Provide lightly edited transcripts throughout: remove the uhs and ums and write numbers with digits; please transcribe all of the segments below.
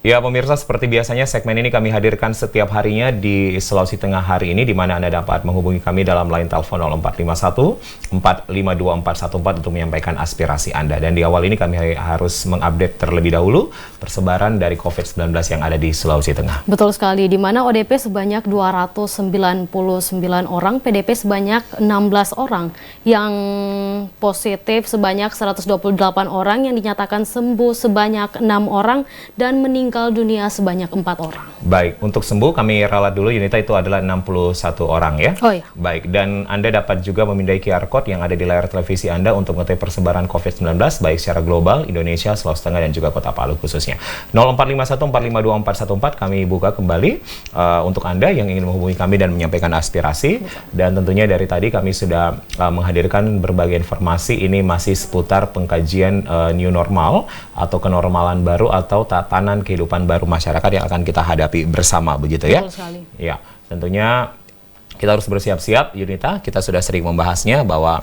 Ya pemirsa, seperti biasanya segmen ini kami hadirkan setiap harinya di Sulawesi Tengah hari ini, di mana Anda dapat menghubungi kami dalam line telepon 0451 452 414 untuk menyampaikan aspirasi Anda. Dan di awal ini kami harus mengupdate terlebih dahulu persebaran dari COVID-19 yang ada di Sulawesi Tengah. Betul sekali, di mana ODP sebanyak 299 orang, PDP sebanyak 16 orang, yang positif sebanyak 128 orang, yang dinyatakan sembuh sebanyak 6 orang, dan meninggal dunia sebanyak 4 orang. Baik, untuk sembuh kami ralat dulu, Yunita, itu adalah 61 orang ya. Oh iya. Baik, dan Anda dapat juga memindai QR Code yang ada di layar televisi Anda untuk mengetahui persebaran COVID-19 baik secara global, Indonesia, Sulawesi Tengah, dan juga Kota Palu khususnya. 0451 452 414 kami buka kembali untuk Anda yang ingin menghubungi kami dan menyampaikan aspirasi. Dan tentunya dari tadi kami sudah menghadirkan berbagai informasi. Ini masih seputar pengkajian new normal atau kenormalan baru atau tatanan kehidupan baru masyarakat yang akan kita hadapi bersama, begitu ya? Betul sekali. Ya, tentunya kita harus bersiap-siap, Yunita. Kita sudah sering membahasnya bahwa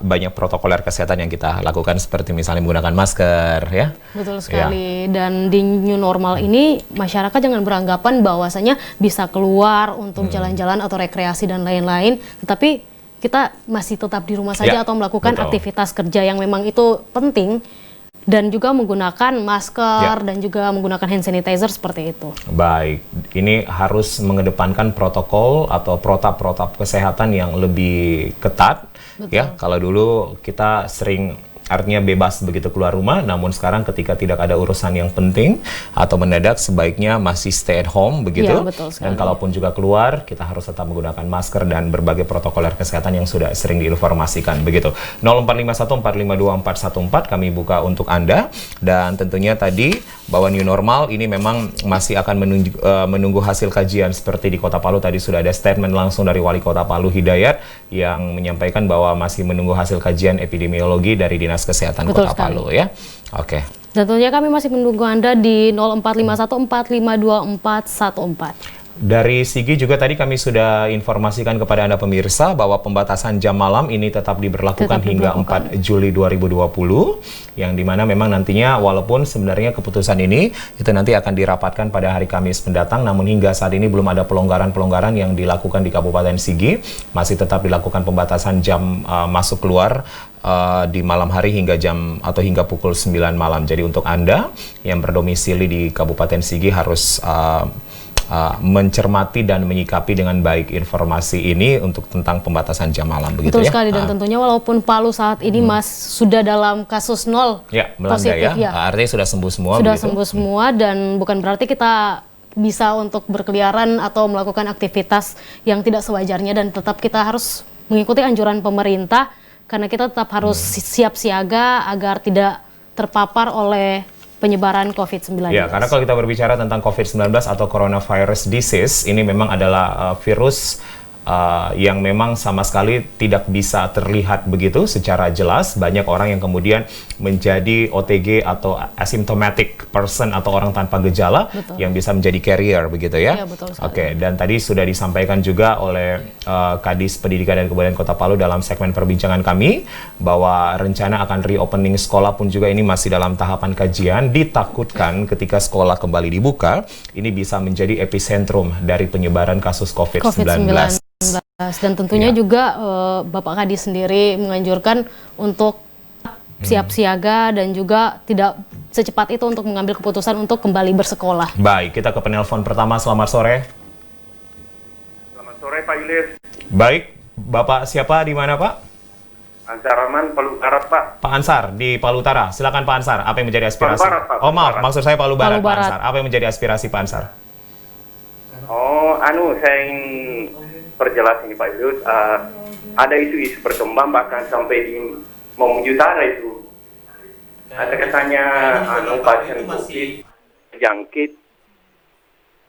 banyak protokoler kesehatan yang kita lakukan, seperti misalnya menggunakan masker, ya. Betul sekali. Ya. Dan di new normal ini masyarakat jangan beranggapan bahwasanya bisa keluar untuk jalan-jalan atau rekreasi dan lain-lain, tetapi kita masih tetap di rumah saja atau melakukan aktivitas kerja yang memang itu penting. Dan juga menggunakan masker dan juga menggunakan hand sanitizer seperti itu. Baik, ini harus mengedepankan protokol atau protap-protap kesehatan yang lebih ketat. Betul. Ya. Kalau dulu kita sering artinya bebas begitu keluar rumah, namun sekarang ketika tidak ada urusan yang penting atau mendadak, sebaiknya masih stay at home begitu. Ya, betul sekali. Dan kalaupun juga keluar, kita harus tetap menggunakan masker dan berbagai protokoler kesehatan yang sudah sering diinformasikan begitu. 0451 452 414 kami buka untuk Anda. Dan tentunya tadi bahwa new normal ini memang masih akan menunggu hasil kajian. Seperti di Kota Palu tadi sudah ada statement langsung dari Wali Kota Palu Hidayat yang menyampaikan bahwa masih menunggu hasil kajian epidemiologi dari Dinas Kesehatan Kota Palu ya. Oke. Dan tentunya kami masih menunggu Anda di 0451 452 414. Dari Sigi juga tadi kami sudah informasikan kepada Anda pemirsa bahwa pembatasan jam malam ini tetap diberlakukan hingga 4 Juli 2020, yang dimana memang nantinya walaupun sebenarnya keputusan ini itu nanti akan dirapatkan pada hari Kamis mendatang, namun hingga saat ini belum ada pelonggaran-pelonggaran yang dilakukan di Kabupaten Sigi. Masih tetap dilakukan pembatasan jam masuk keluar di malam hari hingga hingga pukul 9 malam. Jadi untuk Anda yang berdomisili di Kabupaten Sigi harus mencermati dan menyikapi dengan baik informasi ini untuk tentang pembatasan jam malam, begitu. Betul ya? sekali, dan tentunya walaupun Palu saat ini sudah dalam kasus 0 positif, artinya sudah sembuh semua. Sudah sembuh semua, dan bukan berarti kita bisa untuk berkeliaran atau melakukan aktivitas yang tidak sewajarnya, dan tetap kita harus mengikuti anjuran pemerintah karena kita tetap harus siap siaga agar tidak terpapar oleh penyebaran COVID-19. Ya, karena kalau kita berbicara tentang COVID-19 atau coronavirus disease, ini memang adalah virus yang memang sama sekali tidak bisa terlihat begitu secara jelas. Banyak orang yang kemudian menjadi OTG atau asymptomatic person atau orang tanpa gejala yang bisa menjadi carrier begitu ya. Ya, betul sekali. Oke, dan tadi sudah disampaikan juga oleh Kadis Pendidikan dan Kebudayaan Kota Palu dalam segmen perbincangan kami bahwa rencana akan reopening sekolah pun juga ini masih dalam tahapan kajian. Ditakutkan ketika sekolah kembali dibuka, ini bisa menjadi epicentrum dari penyebaran kasus COVID-19. Dan tentunya juga Bapak Kadis sendiri menganjurkan untuk siap siaga dan juga tidak secepat itu untuk mengambil keputusan untuk kembali bersekolah. Baik, kita ke penelpon pertama. Selamat sore. Selamat sore Pak Yulis. Baik, Bapak siapa, di mana Pak? Ansar Rahman, Palu Barat Pak. Pak Ansar di Palu Utara. Silakan Pak Ansar, apa yang menjadi aspirasi? Palu Barat, Pak. Oh maaf, maksud saya Palu Barat, Palu Barat. Pak Ansar. Apa yang menjadi aspirasi Pak Ansar? Saya ingin perjelas ini Pak Yus, ada isu-isu berkembang bahkan sampai di Mamuju Utara itu. Ada katanya pasien COVID jangkit,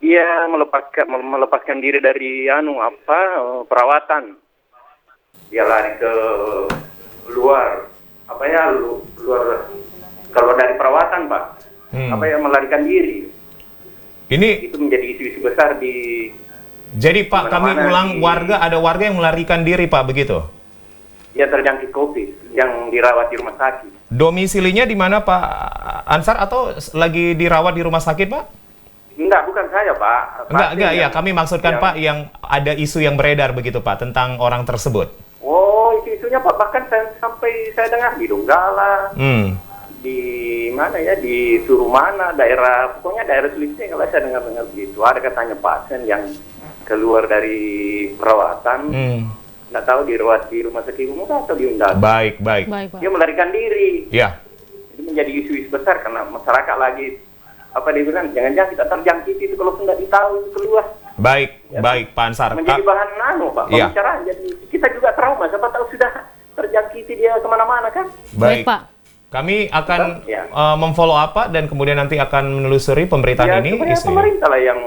ia melepaskan diri dari perawatan, dia lari ke luar, keluar dari perawatan Pak, melarikan diri. Ini itu menjadi isu-isu besar di. Jadi Pak, kami ulang, ada warga yang melarikan diri Pak, begitu? dia terjangkit COVID yang dirawat di rumah sakit. Domisilinya di mana Pak Ansar atau lagi dirawat di rumah sakit Pak? Enggak, bukan saya Pak. Enggak, ya kami maksudkan Pak yang ada isu yang beredar begitu Pak tentang orang tersebut. Oh, isu-isunya Pak, bahkan sampai saya dengar di Donggala, di mana ya, di Surumana, pokoknya daerah Sulistya kalau saya dengar-dengar begitu. Ada katanya pasien yang keluar dari perawatan, nggak tahu dirawat di rumah sakit umum atau di Undang. Baik. Pak. Dia melarikan diri. Ya. Itu menjadi isu-isu besar karena masyarakat lagi apa dia bilang, jangan-jangan kita terjangkit itu kalau sudah ditahu keluar. Baik, Pak Ansar. Menjadi bahan Pak, pembicaraan. Jadi kita juga trauma, siapa tahu sudah terjangkiti dia kemana-mana kan. Baik Pak. Kami akan memfollow apa dan kemudian nanti akan menelusuri pemberitaan ini. Pemerintah lah yang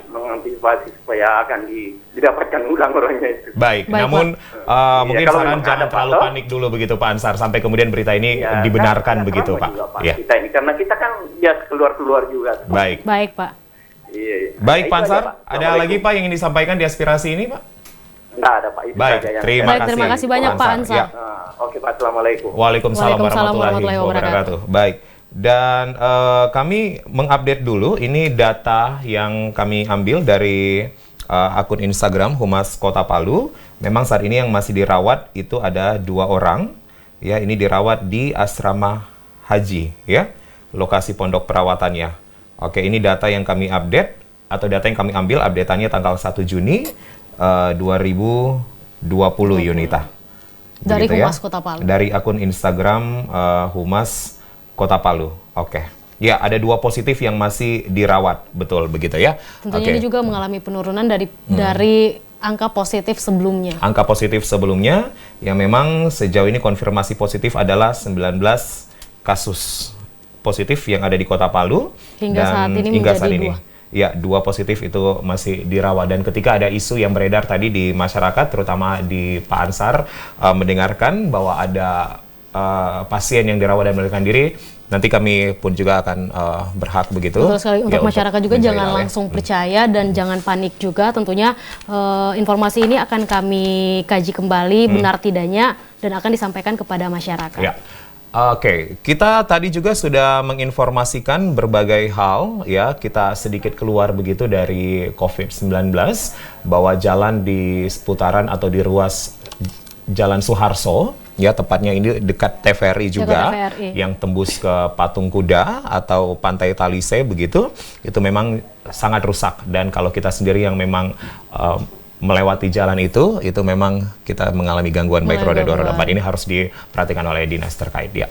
mengantisipasi supaya akan didapatkan ulang orangnya itu. Baik, namun mungkin saran jangan terlalu panik dulu begitu Pak Ansar sampai kemudian berita ini dibenarkan begitu Pak. Kita ini karena kita kan keluar juga. Baik, Pak. Iya. Baik Pak Ansar, ada lagi Pak yang ingin disampaikan di aspirasi ini Pak? Nggak ada Pak. Baik, terima kasih banyak Pak Ansar. Oke Pak, Assalamualaikum. Waalaikumsalam warahmatullahi wabarakatuh. Baik, dan kami mengupdate dulu ini data yang kami ambil dari akun Instagram Humas Kota Palu. Memang saat ini yang masih dirawat itu ada 2 orang. Ya, ini dirawat di asrama haji, ya, lokasi pondok perawatannya. Oke, ini data yang kami update atau data yang kami ambil update-annya tanggal 1 Juni 2020 Yunita. Dari Humas Kota Palu. Dari akun Instagram Humas Kota Palu. Oke. Ya, ada 2 positif yang masih dirawat, betul begitu ya. Tentunya ini juga mengalami penurunan dari angka positif sebelumnya. Angka positif sebelumnya yang memang sejauh ini konfirmasi positif adalah 19 kasus positif yang ada di Kota Palu. Hingga saat ini menjadi 2. Ya, 2 positif itu masih dirawat. Dan ketika ada isu yang beredar tadi di masyarakat, terutama di Pak Ansar, mendengarkan bahwa ada pasien yang dirawat dan melarikan diri, nanti kami pun juga akan berhak begitu. Betul sekali. Untuk masyarakat juga jangan langsung percaya dan jangan panik juga. Tentunya informasi ini akan kami kaji kembali benar tidaknya dan akan disampaikan kepada masyarakat. Ya. Oke, kita tadi juga sudah menginformasikan berbagai hal ya, kita sedikit keluar begitu dari COVID-19 bahwa jalan di seputaran atau di ruas Jalan Suharso ya, tepatnya ini dekat TVRI juga, yang tembus ke Patung Kuda atau Pantai Talise begitu, itu memang sangat rusak. Dan kalau kita sendiri yang memang melewati jalan itu memang kita mengalami gangguan baik roda 2 roda 4. Ini harus diperhatikan oleh dinas terkait ya.